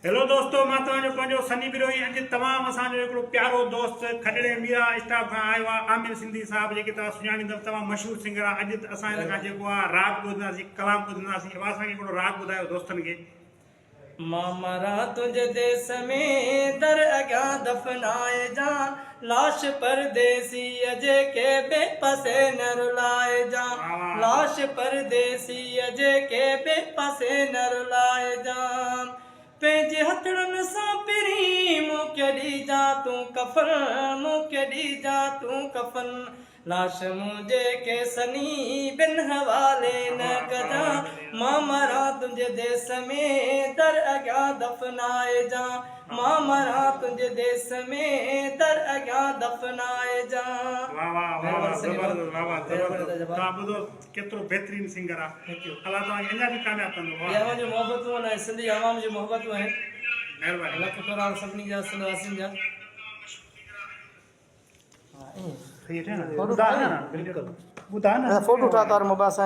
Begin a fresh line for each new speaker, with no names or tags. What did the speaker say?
Hello दोस्तों, मां तव्हांजो पंहिंजो सनी बिरोही। अॼु तमामु असांजो हिकिड़ो प्यारो दोस्त खॾड़े मीरा स्टाफ खां आयो आहे, आमिर सिंधी साहब, जेके तव्हां सुञाणींदव, तमामु मशहूरु सिंगर आहे। अॼु असां हिन खां जेको आहे राग ॿुधंदासीं, कलाम ॿुधंदासीं। अब असांखे हिकिड़ो राग ॿुधायो दोस्तनि खे।
मामरा तुझे देश में दर अॻियां दफ़नाए जा, लाश परदेसी अजे के बेपसे न रुलाए जा, लाश परदेसी अजे के बेपसे न रुलाए जा। पंहिंजे हथड़नि सां पिरी मूंखे ॾिजा तूं कफन, मूंखे ॾिजा तूं कफन, लाश मुंहिंजे के सनी बिन हवाले न कजा। मां मरां तुंहिंजे देश में दर अॻियां दफ़नाए जा, मां मरां तुंहिंजे देश में दर अॻियां दफ़नाए जा।
तव्हां ॿुधो केतिरो बहितरीन सिंगर आहे। अलाह तव्हांखे अञा बि कामयाबु कंदो।
मुंहिंजी मोहबतूं आहिनि, सिंधी आवाम जी मोहबतूं आहिनि।
महिरबानी।
लख करोड़ सभिनी जा सिंधवासियुनि जा।
फोटो उठा तार मोबाइल सां